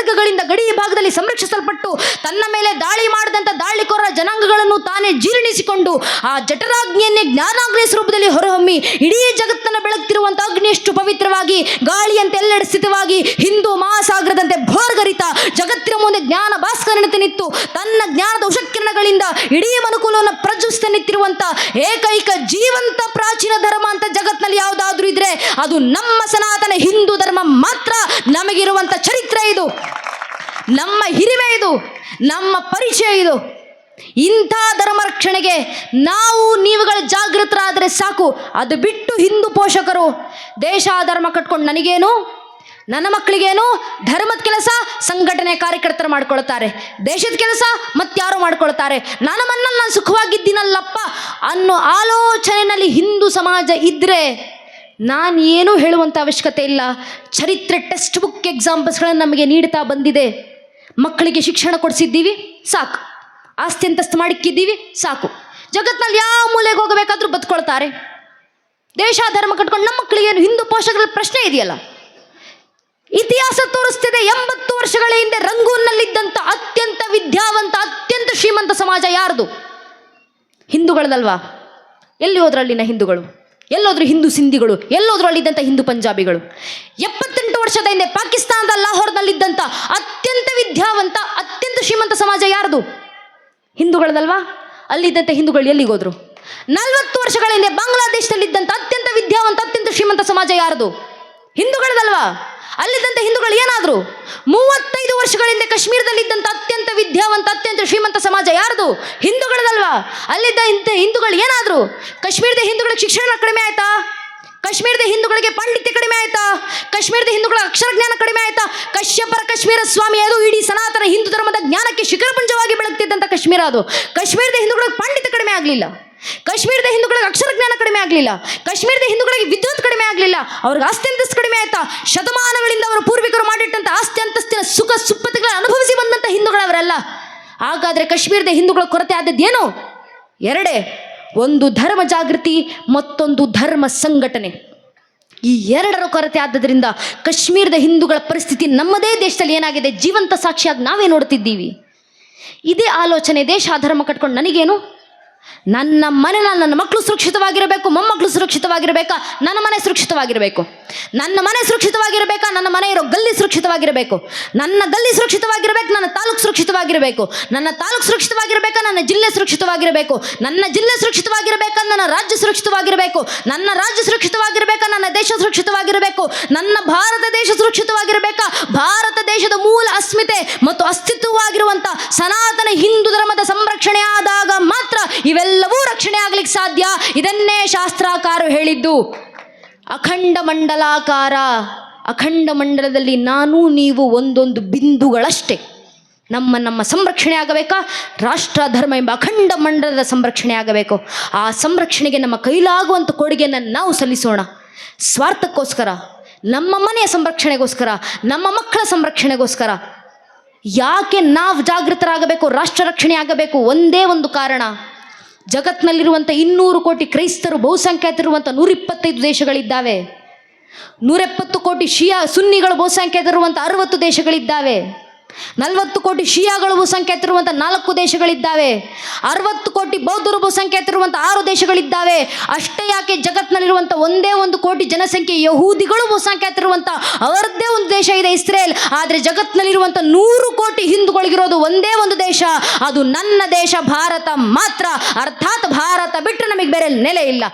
ಖಡ್ಗಗಳಿಂದ ಗಡಿ ಭಾಗದಲ್ಲಿ ಸಂರಕ್ಷಿಸಲ್ಪಟ್ಟು ತನ್ನ ಮೇಲೆ ದಾಳಿ ಮಾಡಿದಂಥ ದಾಳಿಕೋರ ಜನಾಂಗಗಳನ್ನು ತಾನೇ ಜೀರ್ಣಿಸಿಕೊಂಡು ಆ ಜಠರಾಗ್ನಿಯನ್ನೇ ಜ್ಞಾನಾಗ್ನಿ ಸ್ವರೂಪದಲ್ಲಿ ಹೊರಹೊಮ್ಮಿ ಇಡೀ ಜಗತ್ತನ್ನು ಬೆಳಗ್ತಿರುವಂಥ ಅಗ್ನಿಯಷ್ಟು ಪವಿತ್ರವಾಗಿ ಗಾಳಿಯಂತೆ ಎಲ್ಲೆಡೆ ಸ್ಥಿತವಾಗಿ ಹಿಂದೂ ಮಹಾಸಾಗರದಂತೆ ಭೋರ್ಗರಿತ ಜಗತ್ತಿನ ಮುಂದೆ ಜ್ಞಾನ ಭಾಸ್ಕರನಂತೆ ನಿಂತು ತನ್ನ ಜ್ಞಾನದ ಉಷಕಿರಣಗಳಿಂದ ಇಡೀ ಮನುಕುಲವನ್ನು ಪ್ರಜ್ವಲಿಸ್ತಾ ನಿಂತಿರುವಂಥ ಏಕೈಕ ಜೀವಂತ ಪ್ರಾಚೀನ ಧರ್ಮ ಅಂತ ಜಗತ್ತಿನಲ್ಲಿ ಯಾವುದಾದ್ರೂ ಇದ್ರೆ ಅದು ನಮ್ಮ ಸನಾತನ ಹಿಂದೂ ಧರ್ಮ ಮಾತ್ರ. ನಮಗಿರುವಂಥ ಚರಿತ್ರೆ ಇದು, ನಮ್ಮ ಹಿರಿಮೆ ಇದು, ನಮ್ಮ ಪರಿಚಯ ಇದು. ಇಂಥ ಧರ್ಮ ರಕ್ಷಣೆಗೆ ನಾವು ನೀವುಗಳ ಜಾಗೃತರಾದರೆ ಸಾಕು. ಅದು ಬಿಟ್ಟು ಹಿಂದೂ ಪೋಷಕರು ದೇಶ ಧರ್ಮ ಕಟ್ಕೊಂಡು ನನಗೇನು ನನ್ನ ಮಕ್ಕಳಿಗೇನು, ಧರ್ಮದ ಕೆಲಸ ಸಂಘಟನೆ ಕಾರ್ಯಕರ್ತರು ಮಾಡ್ಕೊಳ್ತಾರೆ, ದೇಶದ ಕೆಲಸ ಮತ್ತಾರು ಮಾಡ್ಕೊಳ್ತಾರೆ, ನನ್ನ ಮನ್ನಲ್ಲಿ ನಾನು ಸುಖವಾಗಿದ್ದೀನಲ್ಲಪ್ಪ ಅನ್ನೋ ಆಲೋಚನೆಯಲ್ಲಿ ಹಿಂದೂ ಸಮಾಜ ಇದ್ದರೆ ನಾನು ಏನೂ ಹೇಳುವಂಥ ಅವಶ್ಯಕತೆ ಇಲ್ಲ. ಚರಿತ್ರೆ ಟೆಕ್ಸ್ಟ್ ಬುಕ್ ಎಕ್ಸಾಂಪಲ್ಸ್ಗಳನ್ನು ನಮಗೆ ನೀಡ್ತಾ ಬಂದಿದೆ. ಮಕ್ಕಳಿಗೆ ಶಿಕ್ಷಣ ಕೊಡಿಸಿದ್ದೀವಿ ಸಾಕು, ಆಸ್ತಿ ಅಂತಸ್ತು ಮಾಡಿಕ್ಕಿದ್ದೀವಿ ಸಾಕು, ಜಗತ್ತಿನಲ್ಲಿ ಯಾವ ಮೂಲೆಗೆ ಹೋಗಬೇಕಾದ್ರೂ ಬದುಕೊಳ್ತಾರೆ. ದೇಶ ಧರ್ಮ ಕಟ್ಕೊಂಡು ನಮ್ಮ ಮಕ್ಕಳಿಗೆ ಏನು ಹಿಂದೂ ಪೋಷಕರ ಪ್ರಶ್ನೆ ಇದೆಯಲ್ಲ. ಇತಿಹಾಸ ತೋರಿಸ್ತಿದೆ 80 ವರ್ಷಗಳ ಹಿಂದೆ ರಂಗೂನ್ನಲ್ಲಿದ್ದಂಥ ಅತ್ಯಂತ ವಿದ್ಯಾವಂತ ಅತ್ಯಂತ ಶ್ರೀಮಂತ ಸಮಾಜ ಯಾರ್ದು? ಹಿಂದೂಗಳದಲ್ವಾ? ಎಲ್ಲಿ ಹೋದ್ರು ಅಲ್ಲಿನ ಹಿಂದೂಗಳು? ಎಲ್ಲೋದ್ರು ಹಿಂದೂ ಸಿಂಧಿಗಳು? ಎಲ್ಲೋದ್ರು ಅಲ್ಲಿದ್ದಂಥ ಹಿಂದೂ ಪಂಜಾಬಿಗಳು? 78 ವರ್ಷದ ಹಿಂದೆ ಪಾಕಿಸ್ತಾನದ ಲಾಹೋರ್ನಲ್ಲಿದ್ದಂಥ ಅತ್ಯಂತ ವಿದ್ಯಾವಂತ ಅತ್ಯಂತ ಶ್ರೀಮಂತ ಸಮಾಜ ಯಾರ್ದು? ಹಿಂದೂಗಳದಲ್ವಾ? ಅಲ್ಲಿದ್ದಂಥ ಹಿಂದೂಗಳು ಎಲ್ಲಿಗೋದ್ರು? 40 ವರ್ಷಗಳ ಹಿಂದೆ ಬಾಂಗ್ಲಾದೇಶದಲ್ಲಿದ್ದಂಥ ಅತ್ಯಂತ ವಿದ್ಯಾವಂತ ಅತ್ಯಂತ ಶ್ರೀಮಂತ ಸಮಾಜ ಯಾರ್ದು? ಹಿಂದೂಗಳದಲ್ವಾ? ಅಲ್ಲಿದ್ದಂಥ ಹಿಂದೂಗಳು ಏನಾದ್ರು? 35 ವರ್ಷಗಳ ಹಿಂದೆ ಕಾಶ್ಮೀರದಲ್ಲಿದ್ದಂಥ ಅತ್ಯಂತ ವಿದ್ಯಾವಂತ ಅತ್ಯಂತ ಶ್ರೀಮಂತ ಸಮಾಜ ಯಾರ್ದು? ಹಿಂದೂಗಳದಲ್ವಾ? ಅಲ್ಲಿದ್ದ ಹಿಂದೂಗಳು ಏನಾದ್ರು? ಕಾಶ್ಮೀರದ ಹಿಂದೂಗಳಿಗೆ ಶಿಕ್ಷಣ ಕಡಿಮೆ ಆಯ್ತಾ? ಕಾಶ್ಮೀರದ ಹಿಂದೂಗಳಿಗೆ ಪಾಂಡಿತ್ಯ ಕಡಿಮೆ ಆಯ್ತಾ? ಕಾಶ್ಮೀರದ ಹಿಂದೂಗಳ ಅಕ್ಷರ ಜ್ಞಾನ ಕಡಿಮೆ ಆಯ್ತಾ? ಕಶ್ಯಪರ ಕಾಶ್ಮೀರ ಸ್ವಾಮಿ, ಅದು ಇಡೀ ಸನಾತನ ಹಿಂದೂ ಧರ್ಮದ ಜ್ಞಾನಕ್ಕೆ ಶಿಖರಪುಂಜವಾಗಿ ಬೆಳಗ್ತಿದ್ದಂಥ ಕಾಶ್ಮೀರ. ಅದು ಕಾಶ್ಮೀರದ ಹಿಂದೂಗಳಿಗೆ ಪಾಂಡಿತ್ಯ ಕಡಿಮೆ ಆಗಲಿಲ್ಲ, ಕಾಶ್ಮೀರದ ಹಿಂದೂಗಳಿಗೆ ಅಕ್ಷರ ಜ್ಞಾನ ಕಡಿಮೆ ಆಗಲಿಲ್ಲ, ಕಾಶ್ಮೀರದ ಹಿಂದೂಗಳಿಗೆ ವಿದ್ಯುತ್ ಕಡಿಮೆ ಆಗಲಿಲ್ಲ, ಅವ್ರಿಗೆ ಆಸ್ತಿ ಅಂತಸ್ತು ಕಡಿಮೆ ಆಯ್ತಾ? ಶತಮಾನಗಳಿಂದ ಅವರ ಪೂರ್ವಿಕರು ಮಾಡಿಟ್ಟಂಥ ಆಸ್ತಿ ಅಂತಸ್ತಿನ ಸುಖ ಸುಪ್ಪತ್ತಿಗಳ ಅನುಭವಿಸಿ ಬಂದಂಥ ಹಿಂದೂಗಳವರಲ್ಲ. ಹಾಗಾದರೆ ಕಾಶ್ಮೀರದ ಹಿಂದೂಗಳ ಕೊರತೆ ಆದದ್ದೇನು? ಎರಡೇ, ಒಂದು ಧರ್ಮ ಜಾಗೃತಿ, ಮತ್ತೊಂದು ಧರ್ಮ ಸಂಘಟನೆ. ಈ ಎರಡರ ಕೊರತೆ ಆದ್ದರಿಂದ ಕಾಶ್ಮೀರದ ಹಿಂದೂಗಳ ಪರಿಸ್ಥಿತಿ ನಮ್ಮದೇ ದೇಶದಲ್ಲಿ ಏನಾಗಿದೆ ಜೀವಂತ ಸಾಕ್ಷಿಯಾಗಿ ನಾವೇ ನೋಡ್ತಿದ್ದೀವಿ. ಇದೇ ಆಲೋಚನೆ, ದೇಶ ಧರ್ಮ ಕಟ್ಕೊಂಡು ನನಗೇನು, ನನ್ನ ಮನೆ, ನನ್ನ ಮಕ್ಕಳು ಸುರಕ್ಷಿತವಾಗಿರಬೇಕು, ಮೊಮ್ಮಕ್ಕಳು ಸುರಕ್ಷಿತವಾಗಿರಬೇಕಾ, ನನ್ನ ಮನೆ ಸುರಕ್ಷಿತವಾಗಿರಬೇಕು, ನನ್ನ ಮನೆ ಸುರಕ್ಷಿತವಾಗಿರಬೇಕಾ, ನನ್ನ ಮನೆ ಇರೋ ಗಲ್ಲಿ ಸುರಕ್ಷಿತವಾಗಿರಬೇಕು, ನನ್ನ ಗಲ್ಲಿ ಸುರಕ್ಷಿತವಾಗಿರಬೇಕು, ನನ್ನ ತಾಲೂಕು ಸುರಕ್ಷಿತವಾಗಿರಬೇಕು, ನನ್ನ ತಾಲೂಕು ಸುರಕ್ಷಿತವಾಗಿರಬೇಕಾ, ನನ್ನ ಜಿಲ್ಲೆ ಸುರಕ್ಷಿತವಾಗಿರಬೇಕು, ನನ್ನ ಜಿಲ್ಲೆ ಸುರಕ್ಷಿತವಾಗಿರಬೇಕಾ, ನನ್ನ ರಾಜ್ಯ ಸುರಕ್ಷಿತವಾಗಿರಬೇಕು, ನನ್ನ ರಾಜ್ಯ ಸುರಕ್ಷಿತವಾಗಿರಬೇಕಾ, ನನ್ನ ದೇಶ ಸುರಕ್ಷಿತವಾಗಿರಬೇಕು, ನನ್ನ ಭಾರತ ದೇಶ ಸುರಕ್ಷಿತವಾಗಿರಬೇಕಾ, ಭಾರತ ದೇಶದ ಮೂಲ ಅಸ್ಮಿತೆ ಮತ್ತು ಅಸ್ತಿತ್ವವಾಗಿರುವಂಥ ಸನಾತನ ಹಿಂದೂ ಧರ್ಮದ ಸಂರಕ್ಷಣೆ ಆದಾಗ ಮಾತ್ರ ಇವೆಲ್ಲವೂ ರಕ್ಷಣೆ ಆಗ್ಲಿಕ್ಕೆ ಸಾಧ್ಯ. ಇದನ್ನೇ ಶಾಸ್ತ್ರಕಾರರು ಹೇಳಿದ್ದು. ಅಖಂಡ ಮಂಡಲಾಕಾರ, ಅಖಂಡ ಮಂಡಲದಲ್ಲಿ ನಾನು ನೀವು ಒಂದೊಂದು ಬಿಂದುಗಳಷ್ಟೇ. ನಮ್ಮ ಸಂರಕ್ಷಣೆ ಆಗಬೇಕಾ? ರಾಷ್ಟ್ರ ಧರ್ಮ ಎಂಬ ಅಖಂಡ ಮಂಡಲದ ಸಂರಕ್ಷಣೆ ಆಗಬೇಕು. ಆ ಸಂರಕ್ಷಣೆಗೆ ನಮ್ಮ ಕೈಲಾಗುವಂಥ ಕೊಡುಗೆಯನ್ನು ನಾವು ಸಲ್ಲಿಸೋಣ. ಸ್ವಾರ್ಥಕ್ಕೋಸ್ಕರ, ನಮ್ಮ ಮನೆಯ ಸಂರಕ್ಷಣೆಗೋಸ್ಕರ, ನಮ್ಮ ಮಕ್ಕಳ ಸಂರಕ್ಷಣೆಗೋಸ್ಕರ ಯಾಕೆ ನಾವು ಜಾಗೃತರಾಗಬೇಕು, ರಾಷ್ಟ್ರ ರಕ್ಷಣೆ ಆಗಬೇಕು? ಒಂದೇ ಒಂದು ಕಾರಣ, ಜಗತ್ತಿನಲ್ಲಿರುವಂಥ 200 ಕೋಟಿ ಕ್ರೈಸ್ತರು ಬಹುಸಂಖ್ಯಾತರಿರುವಂಥ 125 ದೇಶಗಳಿದ್ದಾವೆ. 170 ಕೋಟಿ ಸುನ್ನಿಗಳು ಬಹುಸಂಖ್ಯಾತರಿರುವಂಥ 60 ದೇಶಗಳಿದ್ದಾವೆ. 40 ಕೋಟಿ ಶಿಯಾಗಳು ಬಹುಸಂಖ್ಯಾತರಿರುವಂಥ 4 ದೇಶಗಳಿದ್ದಾವೆ. 60 ಕೋಟಿ ಬೌದ್ಧರು ಬಹುಸಂಖ್ಯಾತರಿರುವಂಥ 6 ದೇಶಗಳಿದ್ದಾವೆ. ಅಷ್ಟೇ ಯಾಕೆ, ಜಗತ್ತಿನಲ್ಲಿರುವಂಥ ಒಂದೇ 1 ಕೋಟಿ ಜನಸಂಖ್ಯೆ ಯಹೂದಿಗಳು ಬಹುಸಂಖ್ಯಾತರಿರುವಂಥ ಅವರದ್ದೇ ಒಂದು ದೇಶ ಇದೆ, ಇಸ್ರೇಲ್. ಆದರೆ ಜಗತ್ತಿನಲ್ಲಿರುವಂಥ 100 ಕೋಟಿ ಹಿಂದೂಗಳಿಗಿರೋದು ಒಂದೇ ಒಂದು ದೇಶ, ಅದು ನನ್ನ ದೇಶ ಭಾರತ ಮಾತ್ರ. ಅರ್ಥಾತ್ ಭಾರತ ಬಿಟ್ಟರೆ ನಮಗೆ ಬೇರೆ ನೆಲೆ ಇಲ್ಲ.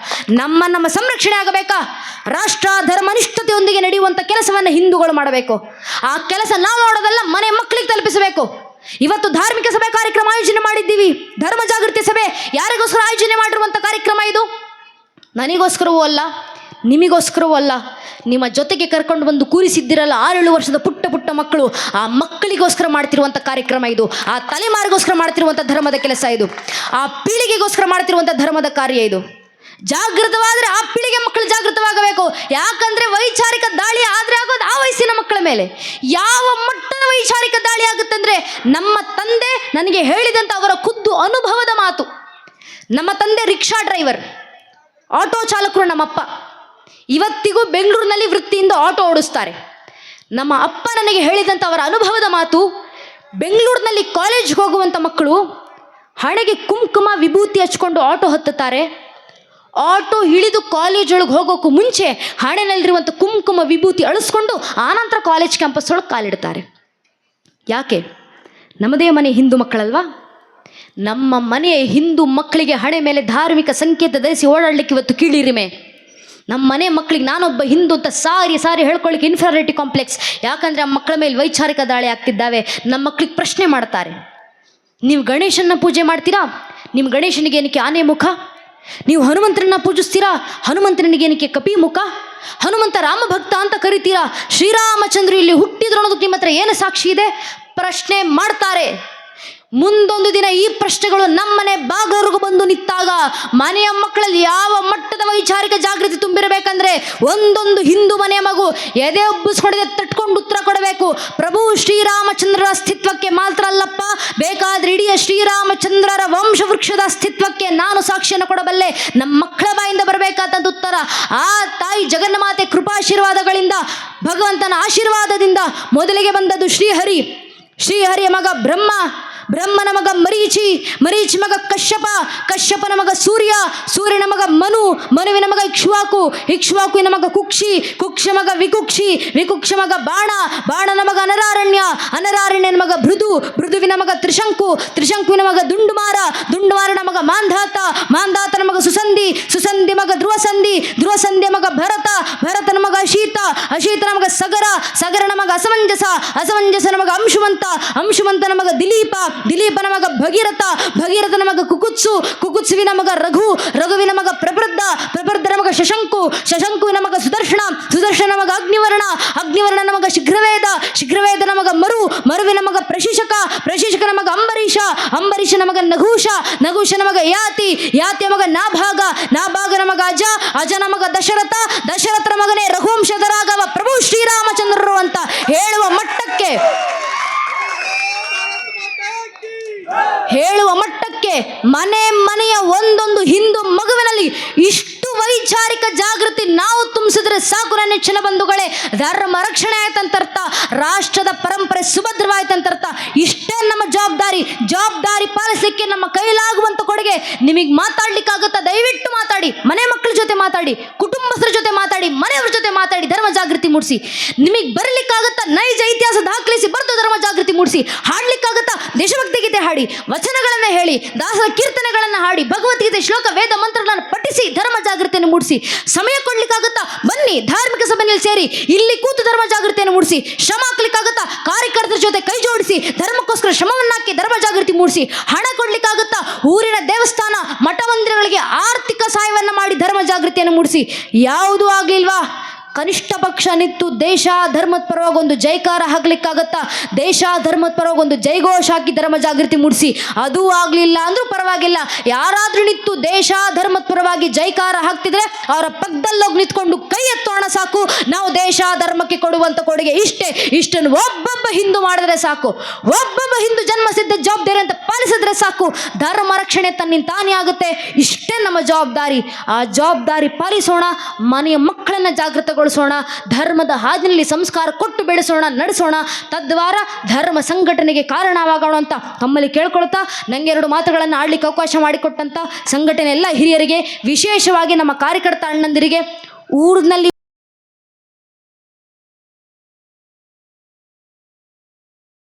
ನಮ್ಮ ಸಂರಕ್ಷಣೆ ಆಗಬೇಕಾ? ರಾಷ್ಟ್ರ ಧರ್ಮನಿಷ್ಠತೆಯೊಂದಿಗೆ ನಡೆಯುವಂಥ ಕೆಲಸವನ್ನು ಹಿಂದೂಗಳು ಮಾಡಬೇಕು. ಆ ಕೆಲಸ ನಾವು ಮಾಡೋದಲ್ಲ, ಮನೆ ಮಕ್ಕಳಿಗೆ ತಲುಪಿಸಬೇಕು. ಇವತ್ತು ಧಾರ್ಮಿಕ ಸಭೆ ಕಾರ್ಯಕ್ರಮ ಆಯೋಜನೆ ಮಾಡಿದ್ದೀವಿ. ಧರ್ಮ ಜಾಗೃತಿ ಸಭೆ ಯಾರಿಗೋಸ್ಕರ ಆಯೋಜನೆ ಮಾಡಿರುವಂಥ ಕಾರ್ಯಕ್ರಮ ಇದು? ನನಗೋಸ್ಕರವೂ ಅಲ್ಲ, ನಿಮಗೋಸ್ಕರವೂ ಅಲ್ಲ, ನಿಮ್ಮ ಜೊತೆಗೆ ಕರ್ಕೊಂಡು ಬಂದು ಕೂರಿಸಿದ್ದಿರಲ್ಲ 6-7 ವರ್ಷದ ಪುಟ್ಟ ಮಕ್ಕಳು, ಆ ಮಕ್ಕಳಿಗೋಸ್ಕರ ಮಾಡ್ತಿರುವಂಥ ಕಾರ್ಯಕ್ರಮ ಇದು. ಆ ತಲೆಮಾರಿಗೋಸ್ಕರ ಮಾಡ್ತಿರುವಂಥ ಧರ್ಮದ ಕೆಲಸ ಇದು. ಆ ಪೀಳಿಗೆಗೋಸ್ಕರ ಮಾಡ್ತಿರುವಂಥ ಧರ್ಮದ ಕಾರ್ಯ ಇದು. ಜಾಗೃತವಾದರೆ ಆ ಪೀಳಿಗೆ ಮಕ್ಕಳು ಜಾಗೃತವಾಗಬೇಕು. ಯಾಕಂದರೆ ವೈಚಾರಿಕ ದಾಳಿ ಆದರೆ ಆಗೋದು ಆ ವಯಸ್ಸಿನ ಮಕ್ಕಳ ಮೇಲೆ. ಯಾವ ಮಟ್ಟದ ವೈಚಾರಿಕ ದಾಳಿ ಆಗುತ್ತಂದರೆ, ನಮ್ಮ ತಂದೆ ನನಗೆ ಹೇಳಿದಂಥ ಅವರ ಖುದ್ದು ಅನುಭವದ ಮಾತು. ನಮ್ಮ ತಂದೆ ರಿಕ್ಷಾ ಡ್ರೈವರ್, ಆಟೋ ಚಾಲಕರು. ನಮ್ಮಪ್ಪ ಇವತ್ತಿಗೂ ಬೆಂಗಳೂರಿನಲ್ಲಿ ವೃತ್ತಿಯಿಂದ ಆಟೋ ಓಡಿಸ್ತಾರೆ. ನಮ್ಮ ಅಪ್ಪ ನನಗೆ ಹೇಳಿದಂಥ ಅವರ ಅನುಭವದ ಮಾತು, ಬೆಂಗಳೂರಿನಲ್ಲಿ ಕಾಲೇಜ್ಗೆ ಹೋಗುವಂಥ ಮಕ್ಕಳು ಹಣೆಗೆ ಕುಂಕುಮ ವಿಭೂತಿ ಹಚ್ಕೊಂಡು ಆಟೋ ಹತ್ತುತ್ತಾರೆ. ಆಟೋ ಹಿಡಿದು ಕಾಲೇಜ್ ಒಳಗೆ ಹೋಗೋಕ್ಕೂ ಮುಂಚೆ ಹಣೆನಲ್ಲಿರುವಂಥ ಕುಂಕುಮ ವಿಭೂತಿ ಅಳಿಸ್ಕೊಂಡು ಆನಂತರ ಕಾಲೇಜ್ ಕ್ಯಾಂಪಸ್ ಒಳಗೆ ಕಾಲಿಡ್ತಾರೆ. ಯಾಕೆ? ನಮ್ಮದೇ ಮನೆ ಹಿಂದೂ ಮಕ್ಕಳಲ್ವಾ? ನಮ್ಮ ಮನೆಯ ಹಿಂದೂ ಮಕ್ಕಳಿಗೆ ಹಣೆ ಮೇಲೆ ಧಾರ್ಮಿಕ ಸಂಕೇತ ಧರಿಸಿ ಓಡಾಡಲಿಕ್ಕೆ ಇವತ್ತು ಕೀಳಿರಿಮೆ. ನಮ್ಮ ಮನೆ ಮಕ್ಕಳಿಗೆ ನಾನೊಬ್ಬ ಹಿಂದೂ ಅಂತ ಸಾರಿ ಹೇಳ್ಕೊಳ್ಳಿಕ್ಕೆ ಇನ್ಫೀರಿಯಾರಿಟಿ ಕಾಂಪ್ಲೆಕ್ಸ್. ಯಾಕಂದರೆ ಆ ಮಕ್ಕಳ ಮೇಲೆ ವೈಚಾರಿಕ ದಾಳಿ ಆಗ್ತಿದ್ದಾವೆ. ನಮ್ಮ ಮಕ್ಕಳಿಗೆ ಪ್ರಶ್ನೆ ಮಾಡ್ತಾರೆ, ನೀವು ಗಣೇಶನ ಪೂಜೆ ಮಾಡ್ತೀರಾ? ನಿಮ್ಮ ಗಣೇಶನಿಗೆ ಏನಕ್ಕೆ ಆನೆ ಮುಖ? ನೀವು ಹನುಮಂತರನ್ನ ಪೂಜಿಸ್ತೀರಾ? ಹನುಮಂತನಿಗೆ ಏನಕ್ಕೆ ಕಪಿ ಮುಖ? ಹನುಮಂತ ರಾಮಭಕ್ತ ಅಂತ ಕರಿತೀರಾ? ಶ್ರೀರಾಮಚಂದ್ರ ಇಲ್ಲಿ ಹುಟ್ಟಿದ್ರು ಅನ್ನೋದಕ್ಕೆ ನಿಮ್ಮ ಹತ್ರ ಏನು ಸಾಕ್ಷಿ ಇದೆ? ಪ್ರಶ್ನೆ ಮಾಡ್ತಾರೆ. ಮುಂದೊಂದು ದಿನ ಈ ಪ್ರಶ್ನೆಗಳು ನಮ್ಮನೆ ಬಾಗಿಲವರೆಗೂ ಬಂದು ನಿಂತಾಗ ಮನೆಯ ಮಕ್ಕಳಲ್ಲಿ ಯಾವ ಮಟ್ಟದ ವೈಚಾರಿಕ ಜಾಗೃತಿ ತುಂಬಿರಬೇಕಂದ್ರೆ ಒಂದೊಂದು ಹಿಂದೂ ಮನೆಯ ಮಗು ಎದೆ ಒಬ್ಬಿಸ್ಕೊಂಡಿದೆ ತಟ್ಕೊಂಡು ಉತ್ತರ ಕೊಡಬೇಕು. ಪ್ರಭು ಶ್ರೀರಾಮಚಂದ್ರರ ಅಸ್ತಿತ್ವಕ್ಕೆ ಮಾತ್ರ ಅಲ್ಲಪ್ಪ, ಬೇಕಾದ್ರೆ ಇಡೀ ಶ್ರೀರಾಮಚಂದ್ರರ ವಂಶವೃಕ್ಷದ ಅಸ್ತಿತ್ವಕ್ಕೆ ನಾನು ಸಾಕ್ಷಿಯನ್ನು ಕೊಡಬಲ್ಲೆ. ನಮ್ಮ ಮಕ್ಕಳ ಬಾಯಿಂದ ಬರಬೇಕಾದಂಥ ಉತ್ತರ ಆ ತಾಯಿ ಜಗನ್ಮಾತೆ ಕೃಪಾಶೀರ್ವಾದಗಳಿಂದ, ಭಗವಂತನ ಆಶೀರ್ವಾದದಿಂದ ಮೊದಲಿಗೆ ಬಂದದ್ದು ಶ್ರೀಹರಿ. ಶ್ರೀಹರಿಯ ಮಗ ಬ್ರಹ್ಮ, ಬ್ರಹ್ಮನ ಮಗ ಮರೀಚಿ, ಮರೀಚಿ ಮಗ ಕಶ್ಯಪ, ಕಶ್ಯಪನ ಮಗ ಸೂರ್ಯ, ಸೂರ್ಯನ ಮಗ ಮನು, ಮನುವಿನ ಮಗ ಇಕ್ಷ್ವಾಕು, ಇಕ್ಷ್ವಾಕುವಿನ ಮಗ ಕುಕ್ಷಿ, ಕುಕ್ಷ ಮಗ ವಿಕುಕ್ಷಿ, ವಿಕುಕ್ಷ ಮಗ ಬಾಣ, ಬಾಣನ ಮಗ ಅನರಾರಣ್ಯ, ಅನರಾರಣ್ಯನ ಮಗ ಭೃದು, ಭೃದುವಿನ ಮಗ ತ್ರಿಶಂಕು, ತ್ರಿಶಂಕುವಿನ ಮಗ ದುಂಡುಮಾರ, ದುಂಡುಮಾರನ ಮಗ ಮಾಂಧಾತ, ಮಾಂಧಾತನ ಮಗ ಸುಸಂಧಿ, ಸುಸಂಧಿ ಮಗ ಧ್ರುವಸಂಧಿ, ಧ್ರುವಸಂಧಿಯ ಮಗ ಭರತ, ಭರತನ ಮಗ ಅಶೀತ, ಅಶೀತನ ಮಗ ಸಗರ, ಸಗರನ ಮಗ ಅಸಮಂಜಸ, ಅಸಮಂಜಸನ ಮಗ ಅಂಶುಮಂತ, ಅಂಶುಮಂತನ ಮಗ ದಿಲೀಪ, ದಿಲೀಪನ ಮಗ ಭಗೀರಥ, ಭಗೀರಥನ ಮಗ ಕುಕುತ್ಸು, ಕುಕುತ್ಸುವಿನ ಮಗ ರಘು, ರಘುವಿನ ಮಗ ಪ್ರಬೃದ್ಧ, ಪ್ರಬೃದ್ಧನ ಮಗ ಶಶಂಕು, ಶಶಂಕುವಿನ ಮಗ ಸುದರ್ಶನ, ಸುದರ್ಶನ ಮಗ ಅಗ್ನಿವರ್ಣ, ಅಗ್ನಿವರ್ಣನ ಮಗ ಶೀಘ್ರವೇದ, ಶೀಘ್ರವೇದನ ಮಗ ಮರು, ಮರುವಿನ ಮಗ ಪ್ರಶಿಷಕ, ಪ್ರಶಿಷಕನ ಮಗ ಅಂಬರೀಷ, ಅಂಬರೀಷನ ಮಗ ನಘೂಷ, ನಘೂಷನ ಮಗ ಯಾತಿ, ಯಾತಿಯ ಮಗ ನಾಭಾಗ, ನಾಭಾಗನ ಮಗ ಅಜ, ಅಜನ ಮಗ ದಶರಥ, ದಶರಥನ ಮಗನೇ ರಘುವಂಶದ ರಾಘವ ಪ್ರಭು ಶ್ರೀರಾಮಚಂದ್ರರು ಅಂತ ಹೇಳುವ ಮಟ್ಟಕ್ಕೆ ಮನೆ ಮನೆಯ ಒಂದೊಂದು ಹಿಂದೂ ಮಗುವಿನಲ್ಲಿ ಇಷ್ಟು ವೈಚಾರಿಕ ಜಾಗೃತಿ ನಾವು ತುಂಬಿಸಿದ್ರೆ ಸಾಕು ನನ್ನ ನೆಚ್ಚಿನ ಬಂಧುಗಳೇ. ಧರ್ಮ ರಕ್ಷಣೆ ಆಯ್ತಂತರ್ಥ, ರಾಷ್ಟ್ರದ ಪರಂಪರೆ ಸುಭದ್ರವಾಯ್ತಂತರ್ಥ. ಇಷ್ಟೇ ನಮ್ಮ ಜವಾಬ್ದಾರಿ. ಜವಾಬ್ದಾರಿ ಪಾಲಿಸಲಿಕ್ಕೆ ನಮ್ಮ ಕೈಲಾಗುವಂತ ಕೊಡುಗೆ. ನಿಮಗೆ ಮಾತಾಡ್ಲಿಕ್ಕಾಗುತ್ತಾ? ದಯವಿಟ್ಟು ಮಾತಾಡಿ, ಮನೆ ಮಕ್ಕಳ ಜೊತೆ ಮಾತಾಡಿ, ಕುಟುಂಬಸ್ಥರ ಜೊತೆ ಮಾತಾಡಿ, ಮನೆಯವ್ರ ಜೊತೆ ಮಾತಾಡಿ, ಧರ್ಮ ಜಾಗೃತಿ ಮೂಡಿಸಿ. ನಿಮಗೆ ಬರಲಿಕ್ಕಾಗುತ್ತಾ? ನೈಜ ಇತಿಹಾಸ ದಾಖಲಿಸಿ ಬರೆದು ಧರ್ಮ ಜಾಗೃತಿ ಮೂಡಿಸಿ. ಹಾಡ್ಲಿಕ್ಕಾಗುತ್ತಾ? ದೇಶಭಕ್ತಿ ಗೀತೆ ಹಾಡಿ, ವಚನಗಳನ್ನು ಹೇಳಿ, ದಾಸರ ಕೀರ್ತನೆಗಳನ್ನು ಹಾಡಿ, ಭಗವದ್ಗೀತೆ ಶ್ಲೋಕ ವೇದ ಮಂತ್ರಗಳನ್ನು ಪಠಿಸಿ ಧರ್ಮ ಜಾಗೃತಿಯನ್ನು ಮೂಡಿಸಿ. ಸಮಯ ಕೊಡ್ಲಿಕ್ಕಾಗುತ್ತಾ? ಬನ್ನಿ ಧಾರ್ಮಿಕ ಸಭೆಯಲ್ಲಿ ಸೇರಿ ಇಲ್ಲಿ ಕೂತು ಧರ್ಮ ಜಾಗೃತಿಯನ್ನು ಮೂಡಿಸಿ. ಶ್ರಮ ಹಾಕ್ಲಿಕ್ಕಾಗುತ್ತಾ? ಕಾರ್ಯಕರ್ತರ ಜೊತೆ ಕೈ ಜೋಡಿಸಿ ಧರ್ಮಕ್ಕೋಸ್ಕರ ಶ್ರಮವನ್ನಾಕಿ ಧರ್ಮ ಜಾಗೃತಿ ಮೂಡಿಸಿ. ಹಣ ಕೊಡ್ಲಿಕ್ಕಾಗುತ್ತಾ? ಊರಿನ ದೇವಸ್ಥಾನ ಮಠ ಮಂದಿರಗಳಿಗೆ ಆರ್ಥಿಕ ಸಹಾಯವನ್ನು ಮಾಡಿ ಧರ್ಮ ಜಾಗೃತಿಯನ್ನು ಮೂಡಿಸಿ. ಯಾವುದೂ ಆಗ್ಲಿಲ್ವಾ? ಕನಿಷ್ಠ ಪಕ್ಷ ನಿಂತು ದೇಶ ಧರ್ಮದ ಪರವಾಗಿ ಒಂದು ಜೈಕಾರ ಹಾಕ್ಲಿಕ್ಕಾಗತ್ತಾ? ದೇಶ ಧರ್ಮದ ಪರವಾಗಿ ಒಂದು ಜೈಘೋಷ ಹಾಕಿ ಧರ್ಮ ಜಾಗೃತಿ ಮೂಡಿಸಿ. ಅದೂ ಆಗಲಿಲ್ಲ ಅಂದ್ರೂ ಪರವಾಗಿಲ್ಲ, ಯಾರಾದ್ರೂ ನಿಂತು ದೇಶ ಧರ್ಮದ ಪರವಾಗಿ ಜೈಕಾರ ಹಾಕ್ತಿದ್ರೆ ಅವರ ಪಕ್ಕದಲ್ಲೋಗಿ ನಿಂತ್ಕೊಂಡು ಕೈ ಎತ್ತೋಣ ಸಾಕು. ನಾವು ದೇಶ ಧರ್ಮಕ್ಕೆ ಕೊಡುವಂತ ಕೊಡುಗೆ ಇಷ್ಟೇ. ಇಷ್ಟನ್ನು ಒಬ್ಬೊಬ್ಬ ಹಿಂದೂ ಮಾಡಿದ್ರೆ ಸಾಕು, ಒಬ್ಬೊಬ್ಬ ಹಿಂದೂ ಜನ್ಮಸಿದ್ಧ ಜವಾಬ್ದಾರಿ ಅಂತ ಪಾಲಿಸಿದ್ರೆ ಸಾಕು. ಧರ್ಮ ರಕ್ಷಣೆ ತನ್ನಿಂದ ತಾನೇ ಆಗುತ್ತೆ. ಇಷ್ಟೇ ನಮ್ಮ ಜವಾಬ್ದಾರಿ. ಆ ಜವಾಬ್ದಾರಿ ಪಾಲಿಸೋಣ, ಮನೆಯ ಮಕ್ಕಳನ್ನ ಜಾಗೃತಗೊಳಿಸೋಣ, ಧರ್ಮದ ಹಾದಿನಲ್ಲಿ ಸಂಸ್ಕಾರ ಕೊಟ್ಟು ಬೆಳೆಸೋಣ, ನಡೆಸೋಣ. ತದ್ವಾರ ಧರ್ಮ ಸಂಘಟನೆಗೆ ಕಾರಣವಾಗೋಣ ಅಂತ ತಮ್ಮಲ್ಲಿ ಕೇಳ್ಕೊಳ್ತಾ, ನಂಗೆ 2 ಮಾತುಗಳನ್ನು ಆಡ್ಲಿಕ್ಕೆ ಅವಕಾಶ ಮಾಡಿಕೊಟ್ಟಂತ ಸಂಘಟನೆ ಎಲ್ಲ ಹಿರಿಯರಿಗೆ, ವಿಶೇಷವಾಗಿ ನಮ್ಮ ಕಾರ್ಯಕರ್ತ ಅಣ್ಣಂದಿರಿಗೆ, ಊರಿನಲ್ಲಿ